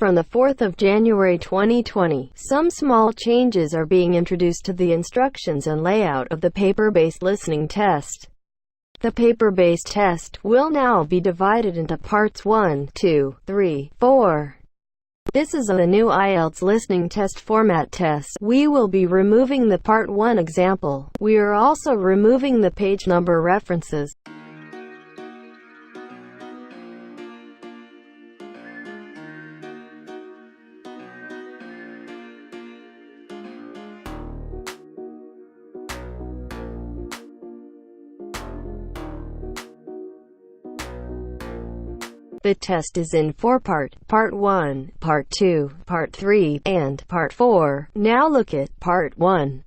from the 4th of January 2020, some small changes are being introduced to the instructions and layout of the paper-based listening test. The paper-based test will now be divided into parts 1, 2, 3, 4. This is a new Ielts listening test format test. We will be removing the Part 1 example. We are also removing the page number references. The test is in 4 parts: Part 1, Part 2, Part 3, and Part 4. Now look at Part 1.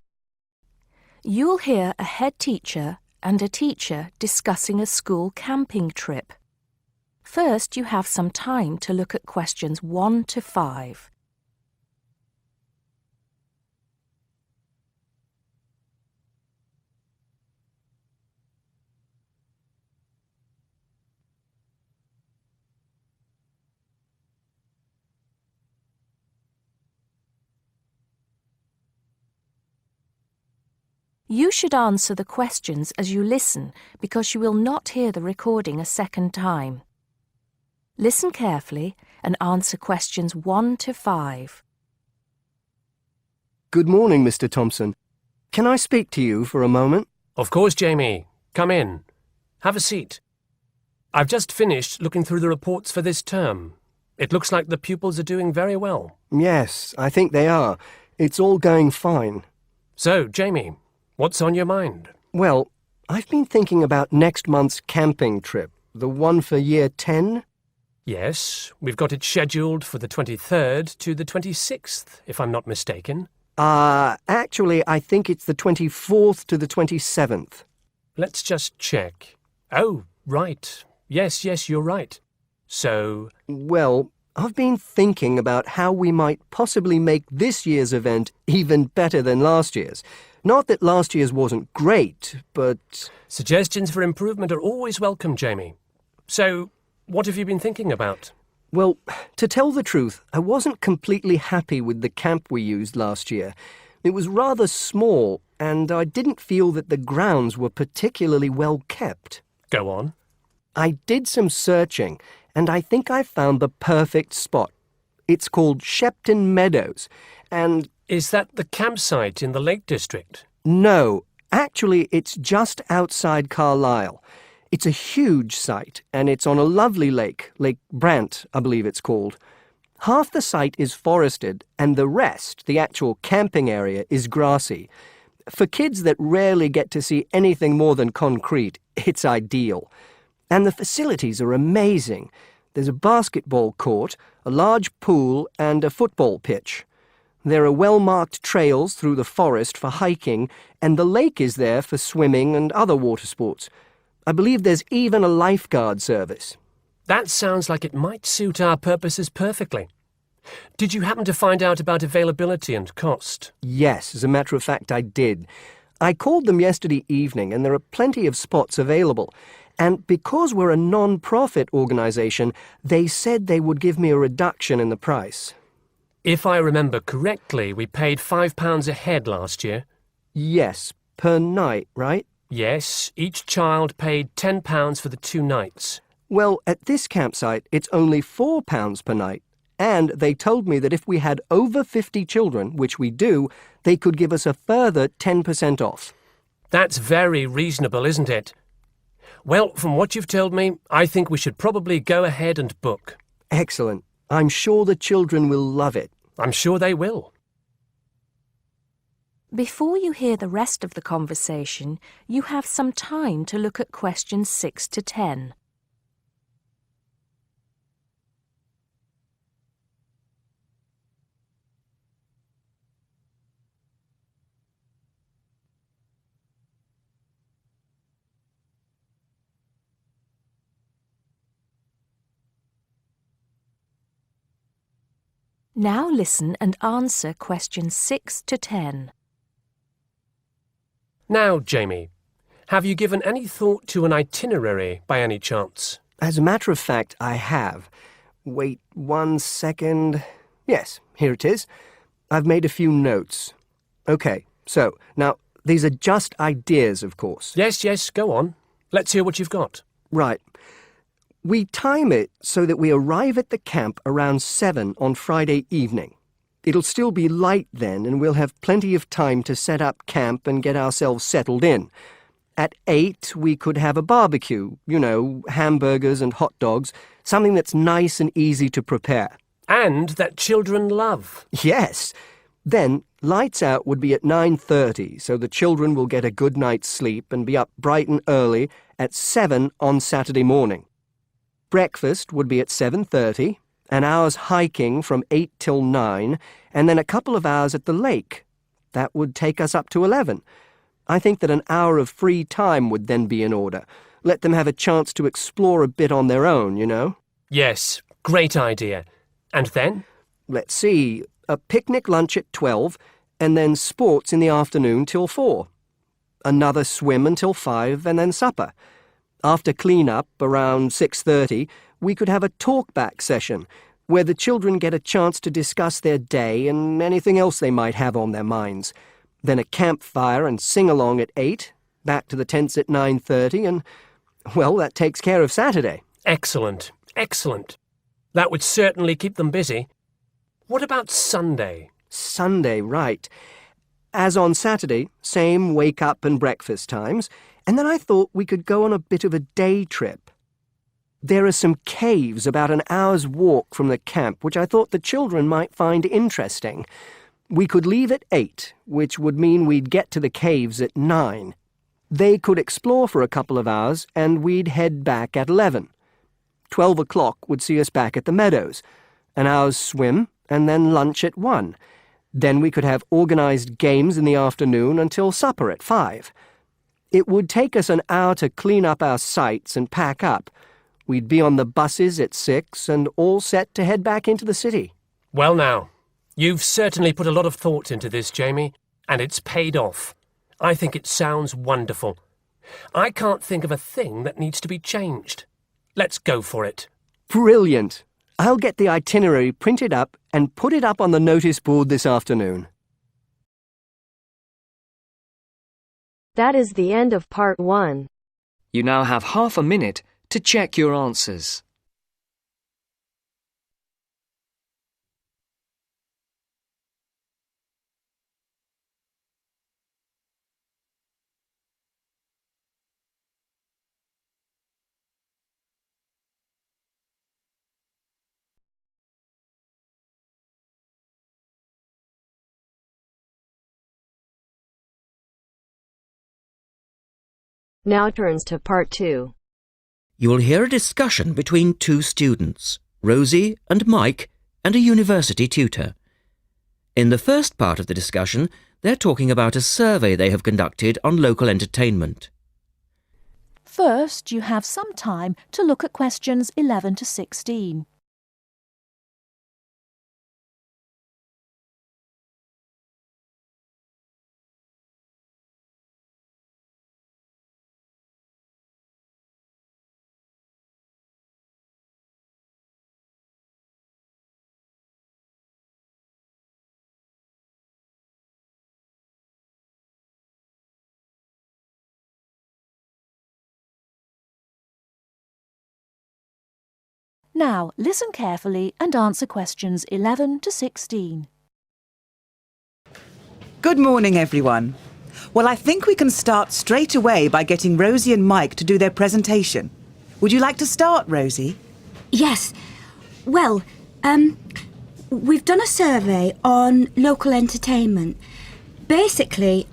You'll hear a head teacher and a teacher discussing a school camping trip. First, you have some time to look at questions 1 to 5. You should answer the questions as you listen because you will not hear the recording a second time. Listen carefully and answer questions 1 to 5. Good morning, Mr. Thompson. Can I speak to you for a moment? Of course, Jamie. Come in. Have a seat. I've just finished looking through the reports for this term. It looks like the pupils are doing very well. Yes, I think they are. It's all going fine. So, Jamie, what's on your mind? Well, I've been thinking about next month's camping trip, the one for Year 10. Yes, we've got it scheduled for the 23rd to the 26th, if I'm not mistaken. Actually, I think it's the 24th to the 27th. Let's just check. Oh, right. Yes, you're right. So... Well, I've been thinking about how we might possibly make this year's event even better than last year's. Not that last year's wasn't great, but... Suggestions for improvement are always welcome, Jamie. So, what have you been thinking about? Well, to tell the truth, I wasn't completely happy with the camp we used last year. It was rather small, and I didn't feel that the grounds were particularly well kept. Go on. I did some searching, and I think I found the perfect spot. It's called Shepton Meadows, and... Is that the campsite in the Lake District? No, actually it's just outside Carlisle. It's a huge site, and it's on a lovely lake, Lake Brant, I believe it's called. Half the site is forested, and the rest, the actual camping area, is grassy. For kids that rarely get to see anything more than concrete, it's ideal. And the facilities are amazing. There's a basketball court, a large pool, and a football pitch. There are well-marked trails through the forest for hiking, and the lake is there for swimming and other water sports. I believe there's even a lifeguard service. That sounds like it might suit our purposes perfectly. Did you happen to find out about availability and cost? Yes, as a matter of fact, I did. I called them yesterday evening, and there are plenty of spots available. And because we're a non-profit organisation, they said they would give me a reduction in the price. If I remember correctly, we paid £5 a head last year. Yes, per night, right? Yes, each child paid £10 for the 2 nights. Well, at this campsite, it's only £4 per night. And they told me that if we had over 50 children, which we do, they could give us a further 10% off. That's very reasonable, isn't it? Well, from what you've told me, I think we should probably go ahead and book. Excellent. I'm sure the children will love it. I'm sure they will. Before you hear the rest of the conversation, you have some time to look at questions 6 to 10. Now listen and answer questions 6 to 10. Now, Jamie, have you given any thought to an itinerary by any chance? As a matter of fact, I have. Wait 1 second. Yes, here it is. I've made a few notes. OK, so, now, these are just ideas, of course. Yes, go on. Let's hear what you've got. Right. We time it so that we arrive at the camp around 7 on Friday evening. It'll still be light then, and we'll have plenty of time to set up camp and get ourselves settled in. At 8, we could have a barbecue, you know, hamburgers and hot dogs, something that's nice and easy to prepare. And that children love. Yes. Then, lights out would be at 9:30, so the children will get a good night's sleep and be up bright and early at 7 on Saturday morning. Breakfast would be at 7:30, an hour's hiking from 8 till 9, and then a couple of hours at the lake. That would take us up to 11. I think that an hour of free time would then be in order. Let them have a chance to explore a bit on their own, you know? Yes, great idea. And then? Let's see, a picnic lunch at 12, and then sports in the afternoon till 4. Another swim until 5, and then supper. After clean-up, around 6:30, we could have a talk-back session, where the children get a chance to discuss their day and anything else they might have on their minds. Then a campfire and sing-along at 8, back to the tents at 9:30, and, well, that takes care of Saturday. Excellent. That would certainly keep them busy. What about Sunday? Sunday, right. As on Saturday, same wake-up and breakfast times, and then I thought we could go on a bit of a day trip. There are some caves about an hour's walk from the camp, which I thought the children might find interesting. We could leave at 8, which would mean we'd get to the caves at 9. They could explore for a couple of hours, and we'd head back at 11. 12 o'clock would see us back at the meadows. An hour's swim, and then lunch at 1. Then we could have organised games in the afternoon until supper at 5. It would take us an hour to clean up our sites and pack up. We'd be on the buses at 6 and all set to head back into the city. Well now, you've certainly put a lot of thought into this, Jamie, and it's paid off. I think it sounds wonderful. I can't think of a thing that needs to be changed. Let's go for it. Brilliant. I'll get the itinerary printed up and put it up on the notice board this afternoon. That is the end of part 1. You now have half a minute to check your answers. Now turns to part 2. You will hear a discussion between two students, Rosie and Mike, and a university tutor. In the first part of the discussion, they're talking about a survey they have conducted on local entertainment. First, you have some time to look at questions 11 to 16. Now, listen carefully and answer questions 11 to 16. Good morning, everyone. Well, I think we can start straight away by getting Rosie and Mike to do their presentation. Would you like to start, Rosie? Yes. Well, we've done a survey on local entertainment. Basically,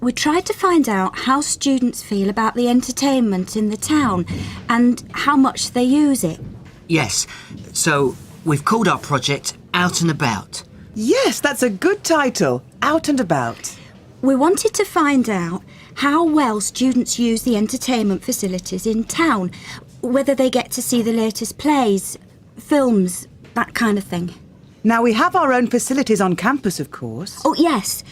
we tried to find out how students feel about the entertainment in the town and how much they use it. Yes, so we've called our project Out and About. Yes, that's a good title. Out and About. We wanted to find out how well students use the entertainment facilities in town, whether they get to see the latest plays, films, that kind of thing. Now, we have our own facilities on campus, of course. Oh, yes.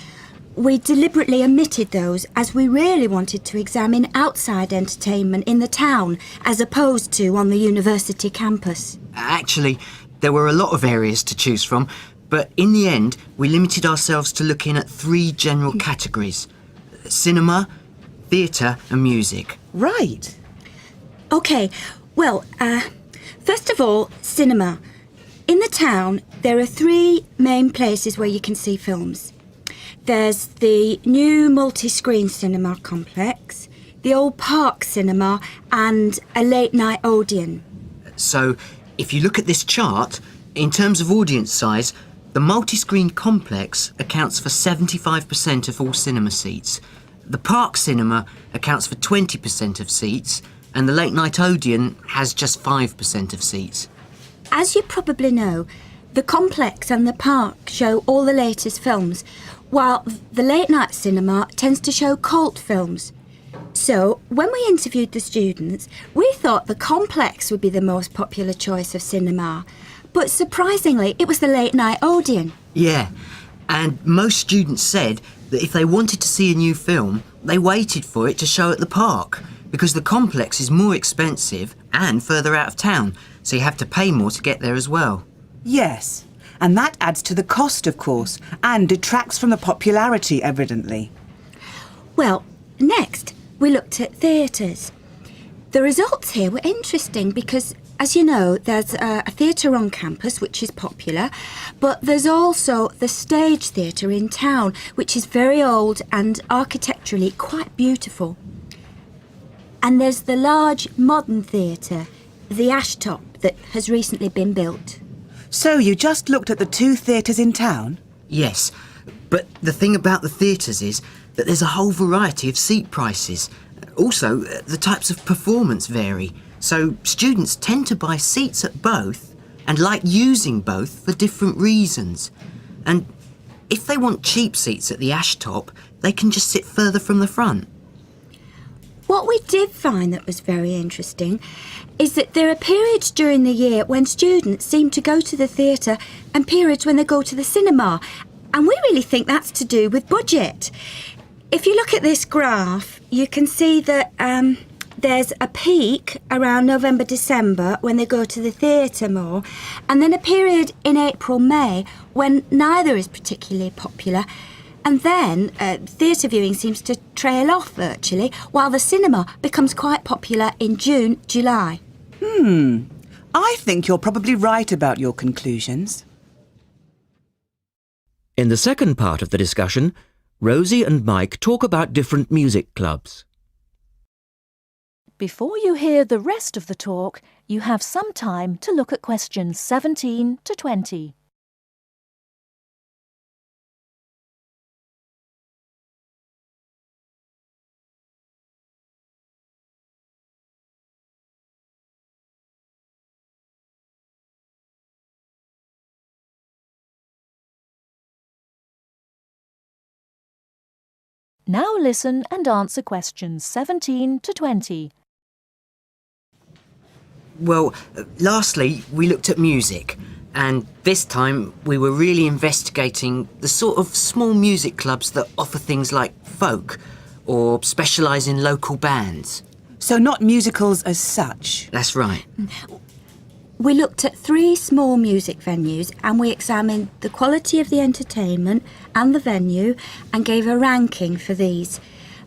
We deliberately omitted those as we really wanted to examine outside entertainment in the town as opposed to on the university campus. Actually, There were a lot of areas to choose from, but in the end, we limited ourselves to looking at 3 general categories: cinema, theatre and music. Right. OK, well, first of all, cinema. In the town, there are 3 main places where you can see films. There's the new multi-screen cinema complex, the old Park Cinema and a late-night Odeon. So, if you look at this chart, in terms of audience size, the multi-screen complex accounts for 75% of all cinema seats. The Park Cinema accounts for 20% of seats, and the late-night Odeon has just 5% of seats. As you probably know, the complex and the park show all the latest films, while the late-night cinema tends to show cult films. So, when we interviewed the students, we thought the complex would be the most popular choice of cinema. But surprisingly, it was the late-night Odeon. Yeah, and most students said that if they wanted to see a new film, they waited for it to show at the park, because the complex is more expensive and further out of town, so you have to pay more to get there as well. Yes, and that adds to the cost, of course, and detracts from the popularity, evidently. Well, next, we looked at theatres. The results here were interesting because, as you know, there's a theatre on campus, which is popular, but there's also the Stage Theatre in town, which is very old and architecturally quite beautiful. And there's the large modern theatre, the Ashtop, that has recently been built. So you just looked at the 2 theatres in town? Yes, but the thing about the theatres is that there's a whole variety of seat prices. Also, the types of performance vary, so students tend to buy seats at both and like using both for different reasons. And if they want cheap seats at the Ashtop, they can just sit further from the front. What we did find that was very interesting is that there are periods during the year when students seem to go to the theatre and periods when they go to the cinema. And we really think that's to do with budget. If you look at this graph, you can see that there's a peak around November, December when they go to the theatre more, and then a period in April, May when neither is particularly popular. And then theatre viewing seems to trail off virtually, while the cinema becomes quite popular in June, July. I think you're probably right about your conclusions. In the second part of the discussion, Rosie and Mike talk about different music clubs. Before you hear the rest of the talk, you have some time to look at questions 17 to 20. Now listen and answer questions 17 to 20. Well, lastly, we looked at music, and this time we were really investigating the sort of small music clubs that offer things like folk or specialise in local bands. So not musicals as such? That's right. We looked at 3 small music venues and we examined the quality of the entertainment and the venue and gave a ranking for these.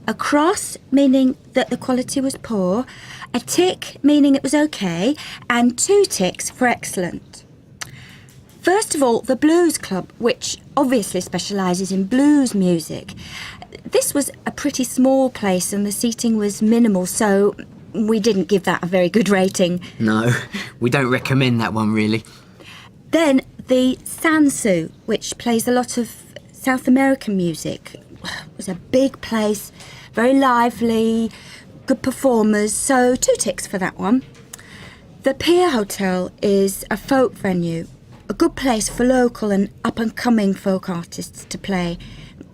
A cross, meaning that the quality was poor, a tick, meaning it was okay, and 2 ticks for excellent. First of all, the Blues Club, which obviously specialises in blues music. This was a pretty small place and the seating was minimal, so we didn't give that a very good rating. No, we don't recommend that one, really. Then the Sansu, which plays a lot of South American music. It was a big place, very lively, good performers, so 2 ticks for that one. The Pier Hotel is a folk venue, a good place for local and up-and-coming folk artists to play.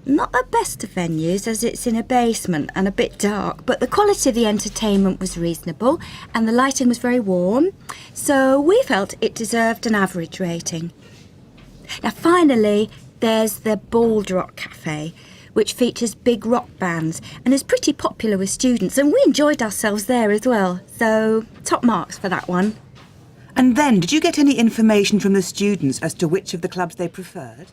Not the best of venues, as it's in a basement and a bit dark, but the quality of the entertainment was reasonable and the lighting was very warm, so we felt it deserved an average rating. Now finally, there's the Bald Rock Cafe, which features big rock bands and is pretty popular with students, and we enjoyed ourselves there as well, so top marks for that one. And then, did you get any information from the students as to which of the clubs they preferred?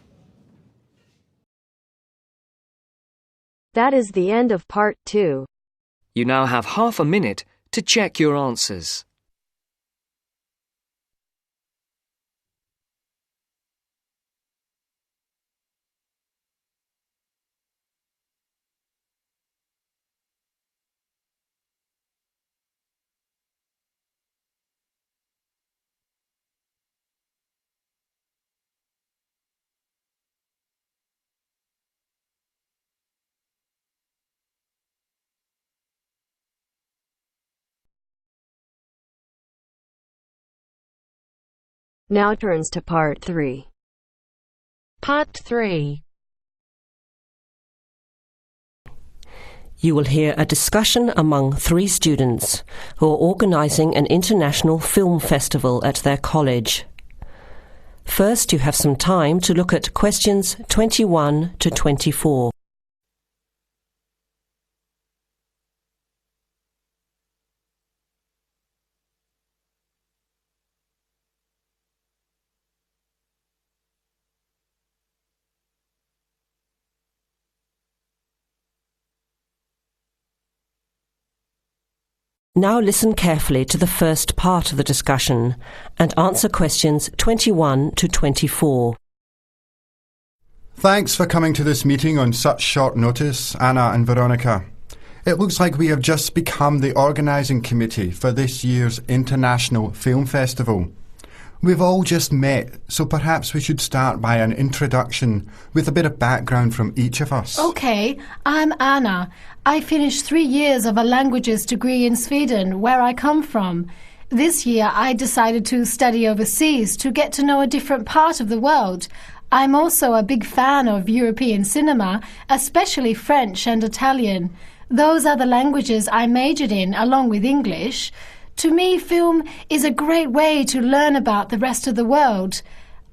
That is the end of part 2. You now have half a minute to check your answers. Now turns to part 3. Part 3. You will hear a discussion among 3 students who are organising an international film festival at their college. First, you have some time to look at questions 21 to 24. Now listen carefully to the first part of the discussion and answer questions 21 to 24. Thanks for coming to this meeting on such short notice, Anna and Veronica. It looks like we have just become the organising committee for this year's International Film Festival. We've all just met, so perhaps we should start by an introduction with a bit of background from each of us. Okay, I'm Anna. I finished 3 years of a languages degree in Sweden, where I come from. This year I decided to study overseas to get to know a different part of the world. I'm also a big fan of European cinema, especially French and Italian. Those are the languages I majored in along with English. To me, film is a great way to learn about the rest of the world.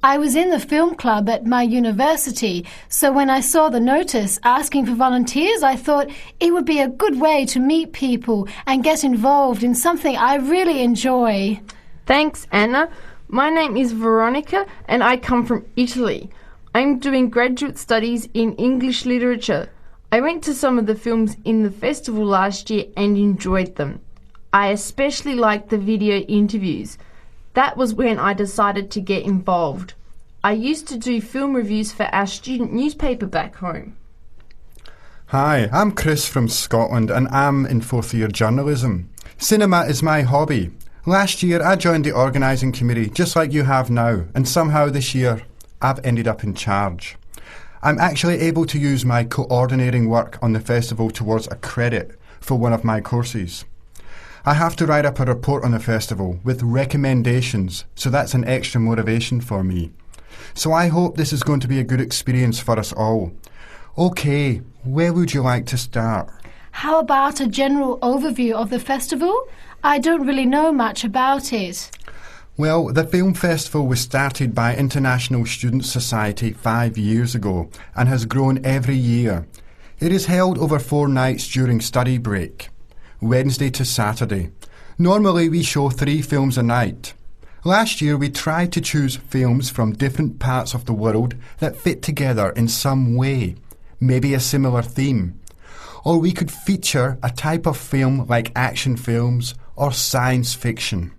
I was in the film club at my university, so when I saw the notice asking for volunteers, I thought it would be a good way to meet people and get involved in something I really enjoy. Thanks, Anna. My name is Veronica and I come from Italy. I'm doing graduate studies in English literature. I went to some of the films in the festival last year and enjoyed them. I especially liked the video interviews. That was when I decided to get involved. I used to do film reviews for our student newspaper back home. Hi, I'm Chris from Scotland and I'm in 4th year journalism. Cinema is my hobby. Last year I joined the organising committee just like you have now, and somehow this year I've ended up in charge. I'm actually able to use my coordinating work on the festival towards a credit for one of my courses. I have to write up a report on the festival with recommendations, so that's an extra motivation for me. So I hope this is going to be a good experience for us all. OK, where would you like to start? How about a general overview of the festival? I don't really know much about it. Well, the film festival was started by International Student Society 5 years ago and has grown every year. It is held over 4 nights during study break. Wednesday to Saturday. Normally we show 3 films a night. Last year we tried to choose films from different parts of the world that fit together in some way, maybe a similar theme. Or we could feature a type of film like action films or science fiction.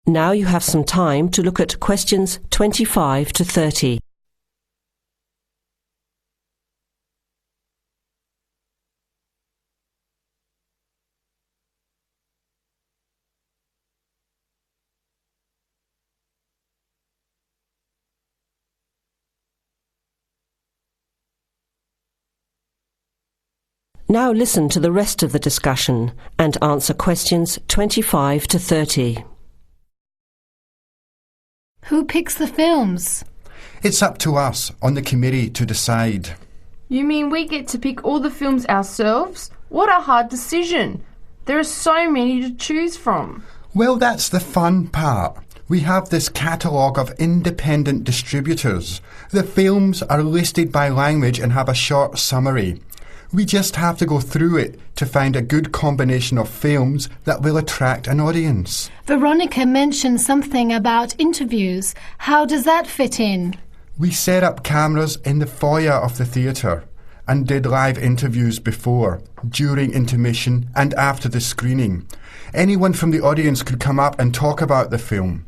Now you have some time to look at questions 25 to 30. Now listen to the rest of the discussion and answer questions 25 to 30. Who picks the films? It's up to us on the committee to decide. You mean we get to pick all the films ourselves? What a hard decision. There are so many to choose from. Well, that's the fun part. We have this catalogue of independent distributors. The films are listed by language and have a short summary. We just have to go through it to find a good combination of films that will attract an audience. Veronica mentioned something about interviews. How does that fit in? We set up cameras in the foyer of the theatre and did live interviews before, during intermission and after the screening. Anyone from the audience could come up and talk about the film.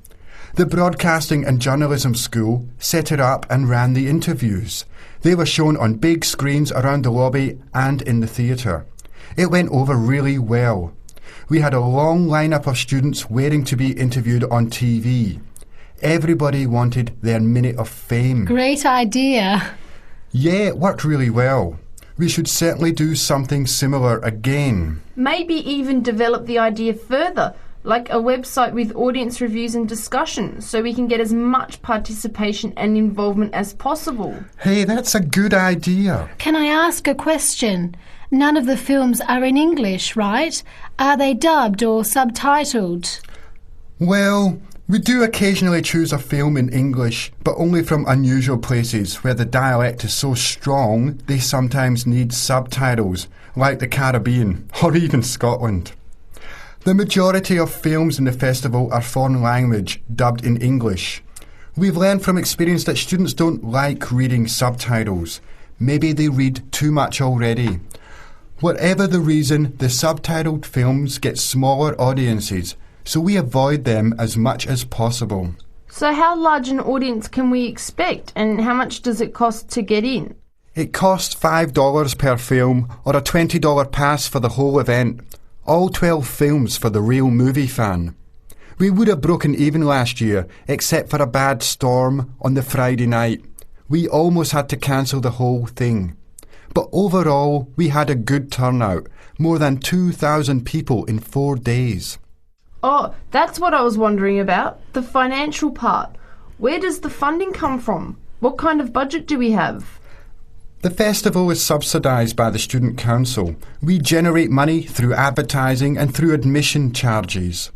The Broadcasting and Journalism School set it up and ran the interviews. They were shown on big screens around the lobby and in the theatre. It went over really well. We had a long lineup of students waiting to be interviewed on TV. Everybody wanted their minute of fame. Great idea. Yeah, it worked really well. We should certainly do something similar again. Maybe even develop the idea further, like a website with audience reviews and discussion, so we can get as much participation and involvement as possible. Hey, that's a good idea. Can I ask a question? None of the films are in English, right? Are they dubbed or subtitled? Well, we do occasionally choose a film in English, but only from unusual places where the dialect is so strong they sometimes need subtitles, like the Caribbean or even Scotland. The majority of films in the festival are foreign language, dubbed in English. We've learned from experience that students don't like reading subtitles. Maybe they read too much already. Whatever the reason, the subtitled films get smaller audiences, so we avoid them as much as possible. So how large an audience can we expect, and how much does it cost to get in? It costs $5 per film, or a $20 pass for the whole event. All 12 films for the real movie fan. We would have broken even last year, except for a bad storm on the Friday night. We almost had to cancel the whole thing. But overall, we had a good turnout, more than 2,000 people in 4 days. Oh, that's what I was wondering about, the financial part. Where does the funding come from? What kind of budget do we have? The festival is subsidised by the Student Council. We generate money through advertising and through admission charges.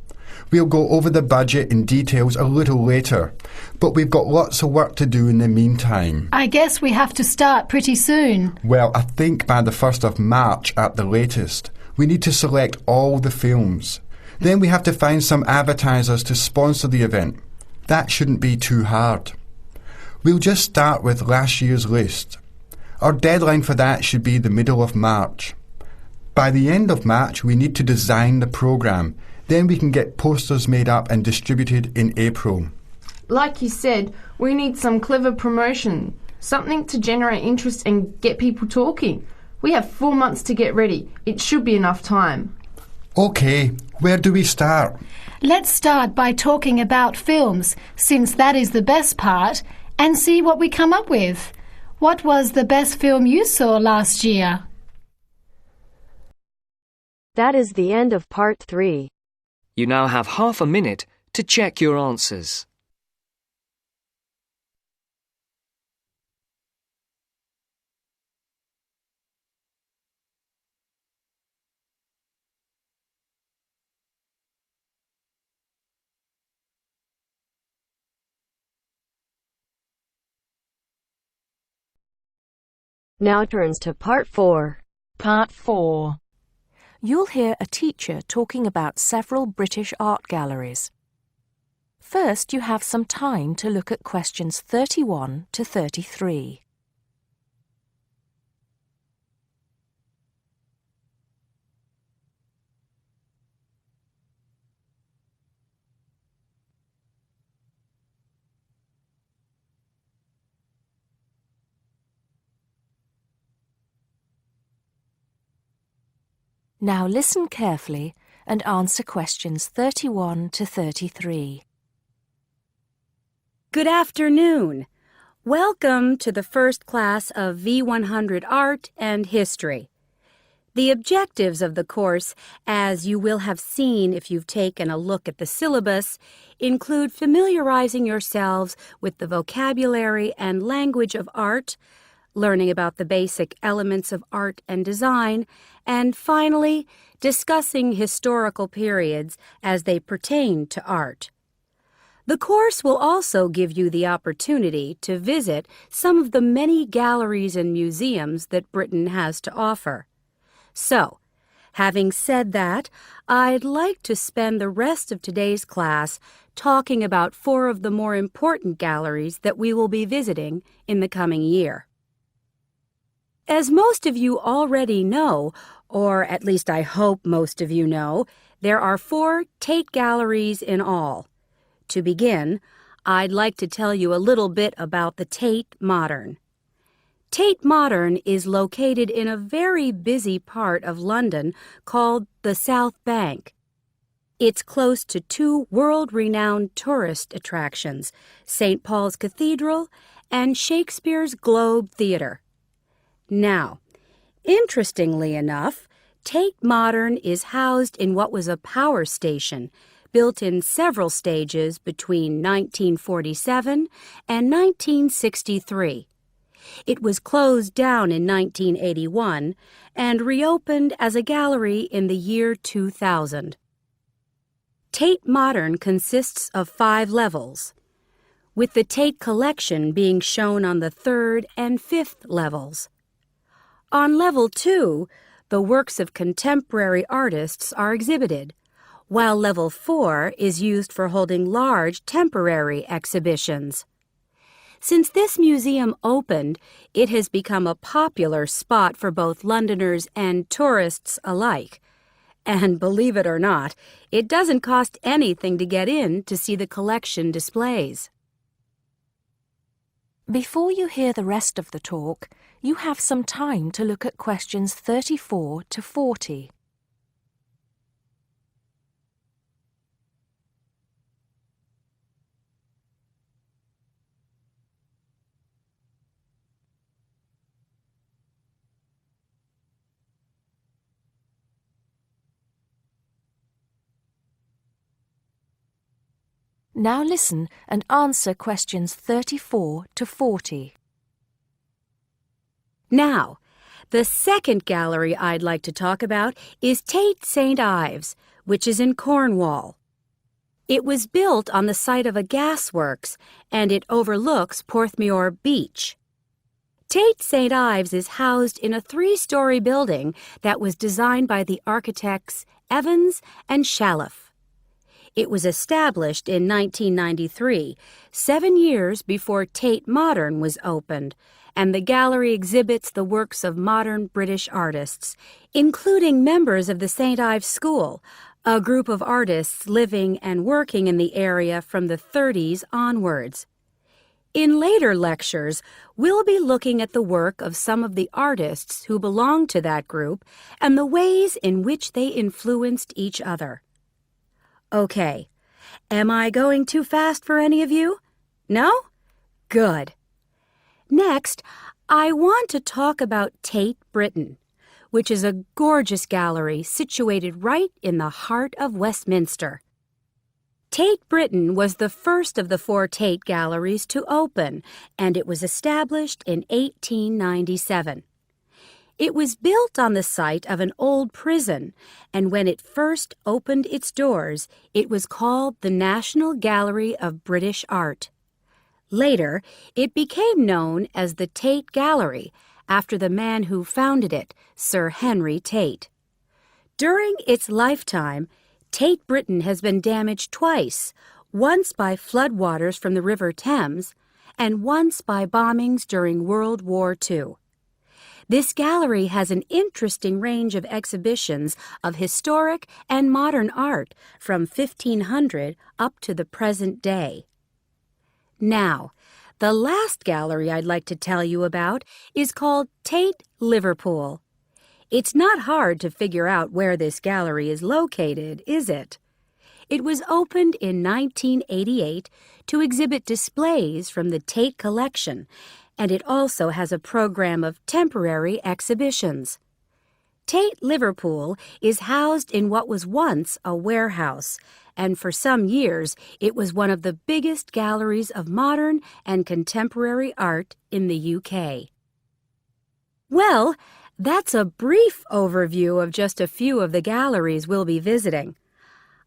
We'll go over the budget in details a little later, but we've got lots of work to do in the meantime. I guess we have to start pretty soon. Well, I think by the 1st of March at the latest. We need to select all the films. Then we have to find some advertisers to sponsor the event. That shouldn't be too hard. We'll just start with last year's list. Our deadline for that should be the middle of March. By the end of March, we need to design the programme. Then we can get posters made up and distributed in April. Like you said, we need some clever promotion, something to generate interest and get people talking. We have 4 months to get ready. It should be enough time. OK, where do we start? Let's start by talking about films, since that is the best part, and see what we come up with. What was the best film you saw last year? That is the end of part 3. You now have half a minute to check your answers. Now turns to part 4. Part 4. You'll hear a teacher talking about several British art galleries. First, you have some time to look at questions 31 to 33. Now listen carefully and answer questions 31 to 33. Good afternoon. Welcome to the first class of V100 Art and History. The objectives of the course, as you will have seen if you've taken a look at the syllabus, include familiarizing yourselves with the vocabulary and language of art, learning about the basic elements of art and design, and finally, discussing historical periods as they pertain to art. The course will also give you the opportunity to visit some of the many galleries and museums that Britain has to offer. So, having said that, I'd like to spend the rest of today's class talking about 4 of the more important galleries that we will be visiting in the coming year. As most of you already know, or at least I hope most of you know, there are 4 Tate galleries in all. To begin, I'd like to tell you a little bit about the Tate Modern. Tate Modern is located in a very busy part of London called the South Bank. It's close to 2 world-renowned tourist attractions, St. Paul's Cathedral and Shakespeare's Globe Theatre. Now, interestingly enough, Tate Modern is housed in what was a power station built in several stages between 1947 and 1963. It was closed down in 1981 and reopened as a gallery in the year 2000. Tate Modern consists of 5 levels, with the Tate collection being shown on the 3rd and 5th levels. On level 2, the works of contemporary artists are exhibited, while level 4 is used for holding large temporary exhibitions. Since this museum opened, it has become a popular spot for both Londoners and tourists alike. And believe it or not, it doesn't cost anything to get in to see the collection displays. Before you hear the rest of the talk, you have some time to look at questions 34 to 40. Now listen and answer questions 34 to 40. Now, the second gallery I'd like to talk about is Tate St. Ives, which is in Cornwall. It was built on the site of a gasworks, and it overlooks Porthmeor Beach. Tate St. Ives is housed in a 3-story building that was designed by the architects Evans and Shalliff. It was established in 1993, 7 years before Tate Modern was opened, and the gallery exhibits the works of modern British artists, including members of the St. Ives School, a group of artists living and working in the area from the 30s onwards. In later lectures, we'll be looking at the work of some of the artists who belong to that group and the ways in which they influenced each other. Okay, am I going too fast for any of you? No? Good. Next, I want to talk about Tate Britain, which is a gorgeous gallery situated right in the heart of Westminster. Tate Britain was the first of the 4 Tate galleries to open, and it was established in 1897. It was built on the site of an old prison, and when it first opened its doors, it was called the National Gallery of British Art. Later, it became known as the Tate Gallery, after the man who founded it, Sir Henry Tate. During its lifetime, Tate Britain has been damaged twice, once by floodwaters from the River Thames, and once by bombings during World War II. This gallery has an interesting range of exhibitions of historic and modern art from 1500 up to the present day. Now, the last gallery I'd like to tell you about is called Tate Liverpool. It's not hard to figure out where this gallery is located, is it? It was opened in 1988 to exhibit displays from the Tate collection, and it also has a program of temporary exhibitions. Tate Liverpool is housed in what was once a warehouse, and for some years it was one of the biggest galleries of modern and contemporary art in the UK. Well, that's a brief overview of just a few of the galleries we'll be visiting.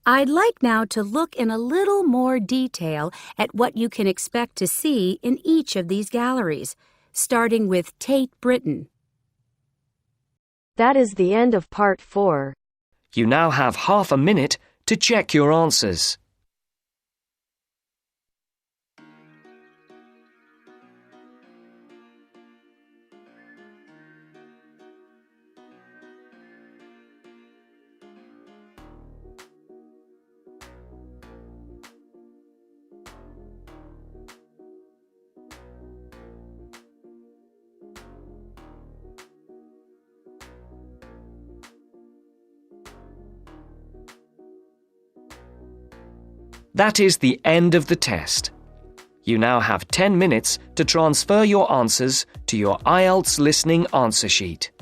I'd like now to look in a little more detail at what you can expect to see in each of these galleries, starting with Tate Britain. That is the end of part 4. You now have half a minute to check your answers. That is the end of the test. You now have 10 minutes to transfer your answers to your Ielts listening answer sheet.